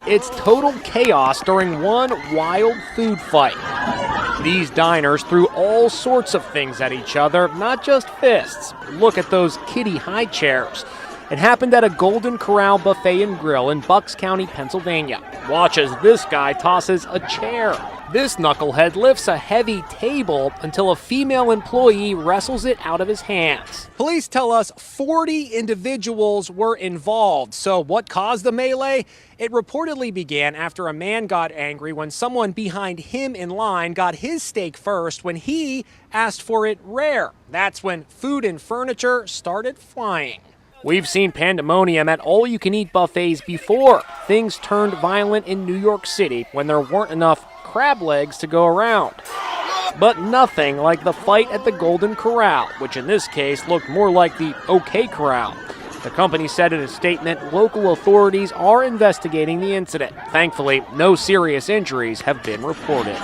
It's total chaos during one wild food fight. These diners threw all sorts of things at each other, not just fists. Look at those kiddie high chairs. It happened at a Golden Corral Buffet and Grill in Bucks County, Pennsylvania. Watch as this guy tosses a chair. This knucklehead lifts a heavy table until a female employee wrestles it out of his hands. Police tell us 40 individuals were involved. So what caused the melee? It reportedly began after a man got angry when someone behind him in line got his steak first when he asked for it rare. That's when food and furniture started flying. We've seen pandemonium at all-you-can-eat buffets before. Things turned violent in New York City when there weren't enough crab legs to go around. But nothing like the fight at the Golden Corral, which in this case looked more like the OK Corral. The company said in a statement local authorities are investigating the incident. Thankfully, no serious injuries have been reported.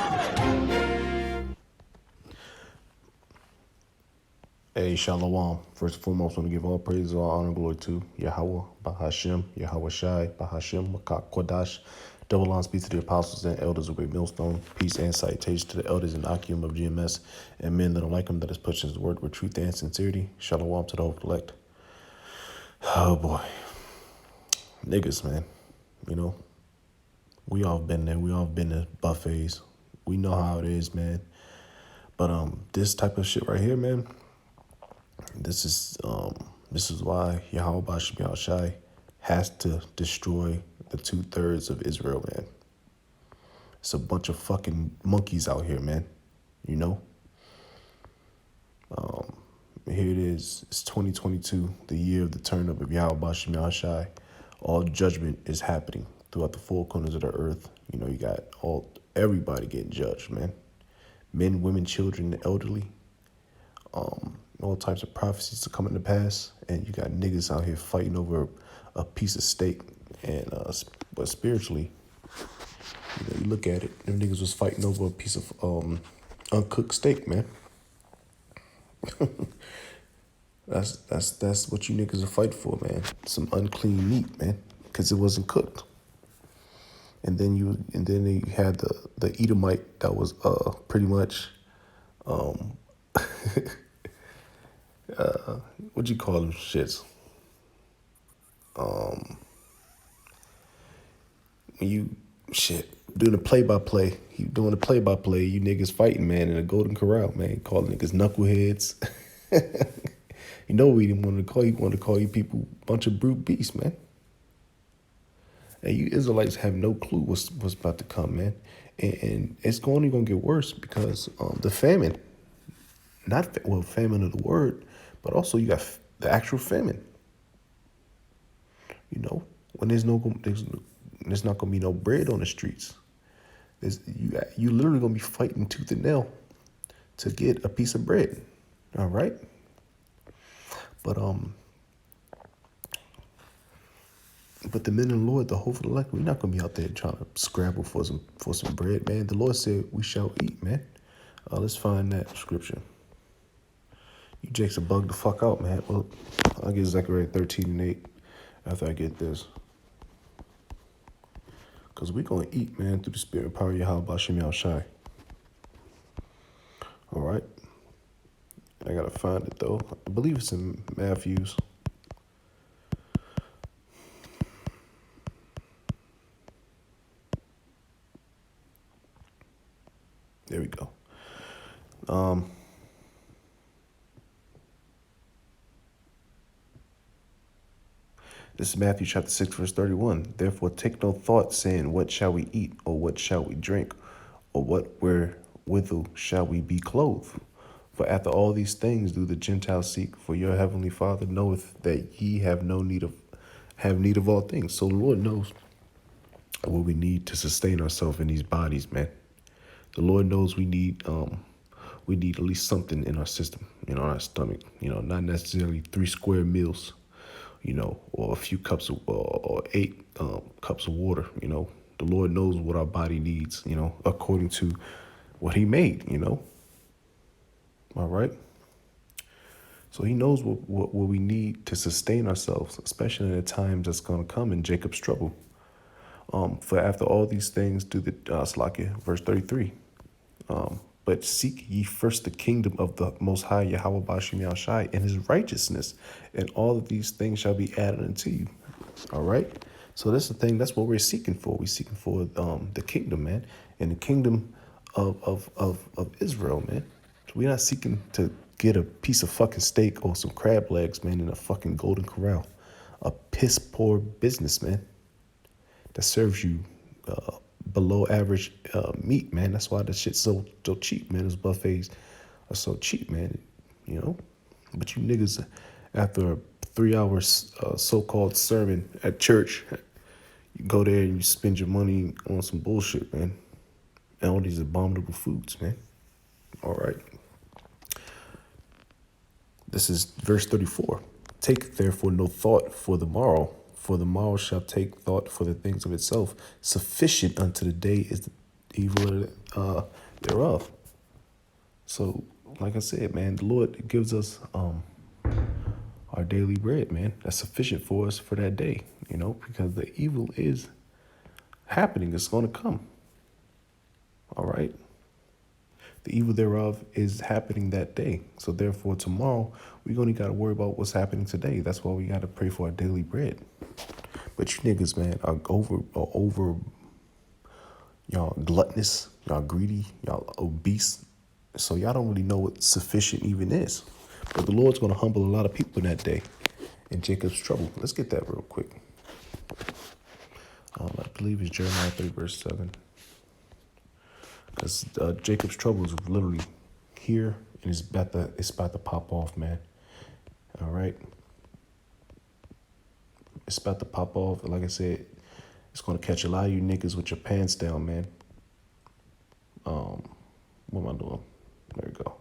Hey, Shalom. First and foremost, I want to give all praise, all honor, and glory to Yahweh, Bahashem, Yahweh Shai, Bahashem, Makak Kodash. Double honor speak to the apostles and elders of Great Millstone. Peace and citation to the elders in Akim of GMS and men that don't like him, that is pushing his word with truth and sincerity. Shalom to the whole elect. Oh, boy. Niggas, man. You know, we all been there. We all been to buffets. We know how it is, man. But this type of shit right here, man, this is why Yahweh Bashim Shai has to destroy the 2/3 of Israel, man. It's a bunch of fucking monkeys out here, man. You know? Here it is. It's 2022, the year of the turn up of Yahweh Bashim Shai. All judgment is happening throughout the four corners of the earth. You know, you got everybody getting judged, man. Men, women, children, the elderly. All types of prophecies are coming to pass, and you got niggas out here fighting over a piece of steak. And but spiritually, you know, you look at it, them niggas was fighting over a piece of uncooked steak, man. That's what you niggas are fighting for, man. Some unclean meat, man, because it wasn't cooked. And then you had the Edomite that was pretty much what you call them shits? When you doing the play-by-play, you niggas fighting, man, in a Golden Corral, man, calling niggas knuckleheads. You know what he didn't want to call you. He wanted to call you people a bunch of brute beasts, man. And you Israelites have no clue what's about to come, man. And it's only going to get worse because the famine, famine of the word, but also you got the actual famine. You know, when there's not going to be no bread on the streets. You literally going to be fighting tooth and nail to get a piece of bread. All right? But the men and the Lord, the hope of the elect, we're not going to be out there trying to scramble for some bread, man. The Lord said we shall eat, man. Let's find that scripture. You jakes are bugged the fuck out, man. Well, I'll get Zechariah 13:8 after I get this. Because we're going to eat, man, through the spirit and power of Yahweh Bashim Shai. All right? I got to find it, though. I believe it's in Matthew's. There we go. This is Matthew chapter 6, verse 31. Therefore take no thought, saying, what shall we eat, or what shall we drink, or wherewithal shall we be clothed? For after all these things do the Gentiles seek, for your heavenly Father knoweth that ye have need of all things. So the Lord knows what we need to sustain ourselves in these bodies, man. The Lord knows we need at least something in our system, you know, in our stomach, you know, not necessarily 3 square meals, you know, or a few cups or 8 cups of water, you know. The Lord knows what our body needs, you know, according to what he made, you know. All right. So he knows what we need to sustain ourselves, especially in the times that's going to come in Jacob's trouble. For after all these things do the Slakia, verse 33. But seek ye first the kingdom of the Most High Yahweh Bashim Yahushai and his righteousness, and all of these things shall be added unto you. All right. So that's the thing. That's what we're seeking for. We're seeking for the kingdom, man, and the kingdom of Israel, man. So we're not seeking to get a piece of fucking steak or some crab legs, man, in a fucking golden corral. A piss poor business, man, that serves you below average meat, man. That's why the shit's so cheap, man. Those buffets are so cheap, man. You know, but you niggas, after a 3 hours so-called sermon at church, you go there and you spend your money on some bullshit, man. And all these abominable foods, man. All right. This is verse 34. Take therefore no thought for the morrow shall take thought for the things of itself. Sufficient unto the day is the evil thereof. So, like I said, man, the Lord gives us our daily bread, man. That's sufficient for us for that day, you know, because the evil is happening. It's going to come. All right. The evil thereof is happening that day. So therefore, tomorrow, we only got to worry about what's happening today. That's why we got to pray for our daily bread. But you niggas, man, are over, y'all gluttonous, y'all greedy, y'all obese. So y'all don't really know what sufficient even is. But the Lord's going to humble a lot of people in that day. In Jacob's trouble. Let's get that real quick. I believe it's Jeremiah 3, verse 7. Because Jacob's trouble is literally here, and it's about to pop off, man. All right. It's about to pop off. Like I said, it's going to catch a lot of you niggas with your pants down, man. What am I doing? There we go.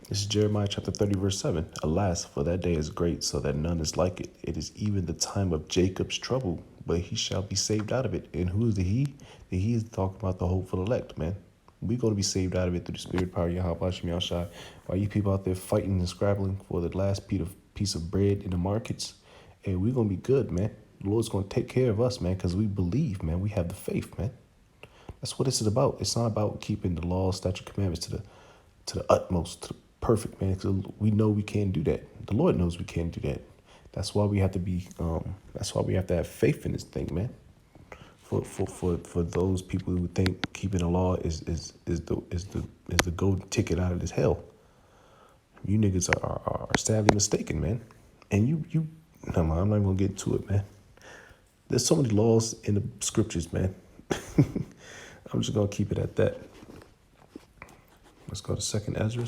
This is Jeremiah chapter 30, verse 7. Alas, for that day is great, so that none is like it. It is even the time of Jacob's trouble, but he shall be saved out of it. And who is the he? The he is talking about the hopeful elect, man. We're going to be saved out of it through the spirit power of Yahweh Hashem Yahushai. While you people out there fighting and scrabbling for the last piece of bread in the markets, and we're going to be good, man. The Lord's going to take care of us, man, because we believe, man. We have the faith, man. That's what this is about. It's not about keeping the law, statute, commandments to the utmost, to the perfect, man. Because we know we can't do that. The Lord knows we can't do that. That's why we have to be. That's why we have to have faith in this thing, man. For those people who think keeping the law is the golden ticket out of this hell, you niggas are sadly mistaken, man. And you, no, man, I'm not even gonna get into it, man. There's so many laws in the scriptures, man. I'm just gonna keep it at that. Let's go to 2nd Ezra.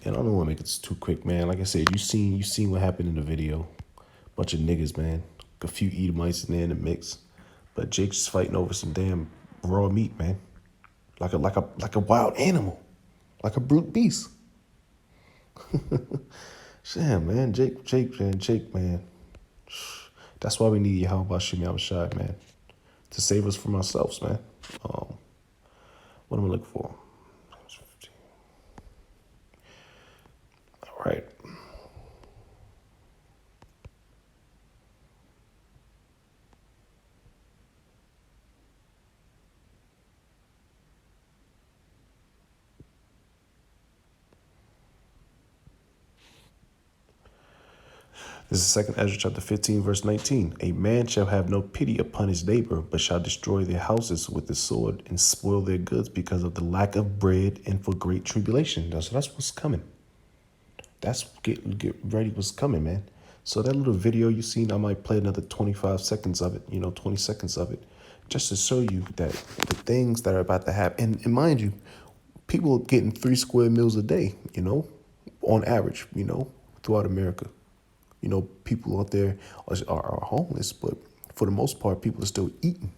And I don't want to make it too quick, man. Like I said, you seen what happened in the video. Bunch of niggas, man. A few Edomites in there in the mix. But Jake's fighting over some damn raw meat, man. Like a wild animal. Like a brute beast. Damn, man. Jake, man. That's why we need Yahweh Bashim Yahushai, man. To save us from ourselves, man. What am I looking for? All right. This is 2nd Ezra chapter 15, verse 19. A man shall have no pity upon his neighbor, but shall destroy their houses with the sword and spoil their goods because of the lack of bread and for great tribulation. So that's what's coming. That's get ready what's coming, man. So that little video you seen, I might play another 25 seconds of it, 20 seconds of it, just to show you that the things that are about to happen. And mind you, people are getting 3 square meals a day, on average, throughout America. People out there are homeless, but for the most part, people are still eating.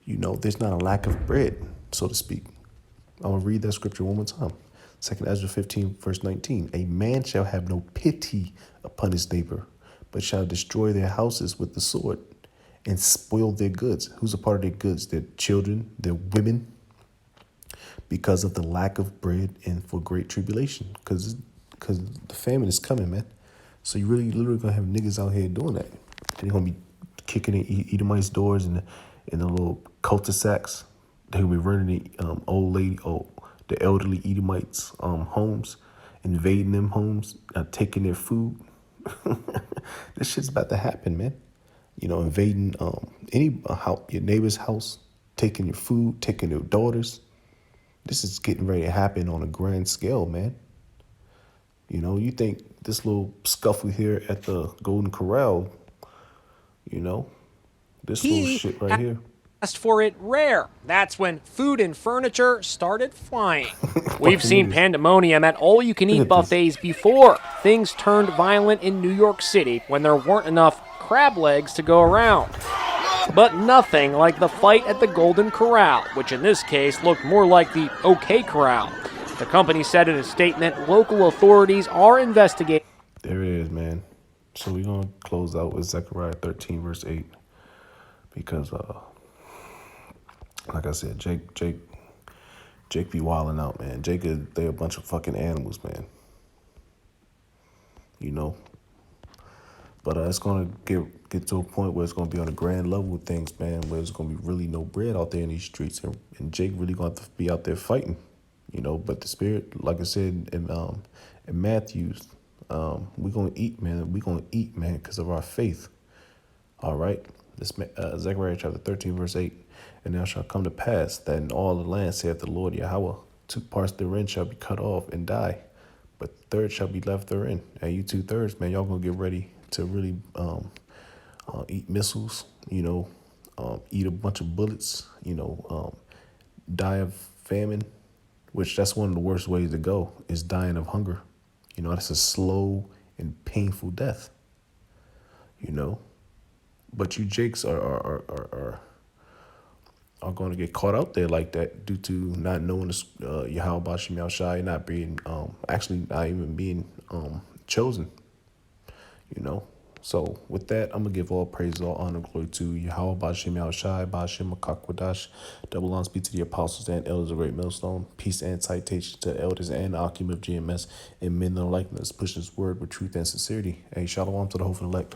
There's not a lack of bread, so to speak. I'm going to read that scripture one more time. 2nd Ezra 15, verse 19. A man shall have no pity upon his neighbor, but shall destroy their houses with the sword and spoil their goods. Who's a part of their goods? Their children, their women, because of the lack of bread and for great tribulation. Because the famine is coming, man. So you really literally gonna have niggas out here doing that. And they're gonna be kicking in Edomites' doors in the little cul-de-sacs. They're gonna be running the the elderly Edomites homes, invading them homes, taking their food. This shit's about to happen, man. You know, invading any house, your neighbor's house, taking your food, taking their daughters. This is getting ready to happen on a grand scale, man. You know, you think this little scuffle here at the Golden Corral, you know, this little He shit right here. asked for it rare. That's when food and furniture started flying. We've Fucking seen niggas. pandemonium at all you can Look eat at this. buffets before. Things turned violent in New York City when there weren't enough crab legs to go around. But nothing like the fight at the Golden Corral, which in this case looked more like the OK Corral. The company said in a statement local authorities are investigating. There it is, man. So we're gonna close out with Zechariah 13, verse 8. Because like I said, Jake be wilding out, man. They a bunch of fucking animals, man. You know. But it's gonna get to a point where it's gonna be on a grand level with things, man, where there's gonna be really no bread out there in these streets, and Jake really gonna have to be out there fighting, you know. But the spirit, like I said in Matthew's, we gonna eat, man. We gonna eat, man, because of our faith. All right. This Zechariah chapter 13, verse 8. And now shall come to pass that in all the land, saith the Lord Yahweh, 2 parts therein shall be cut off and die, but the third shall be left therein. And you 2/3, man, y'all gonna get ready to really eat missiles, you know, eat a bunch of bullets, you know, die of famine, which that's one of the worst ways to go, is dying of hunger. You know, that's a slow and painful death, you know. But you Jakes are going to get caught out there like that due to not knowing Yahweh Bashim Yahushai, not being actually not even being chosen. You know. So with that, I'm gonna give all praise, all honor, glory to Yahweh Bashim Yahushai, Bashim Makakwadash. Double honors be to the apostles and elders of Great Millstone. Peace and citation to the elders and the Akim of GMS and men that are likeness, push this word with truth and sincerity. Hey, shalom to the whole elect.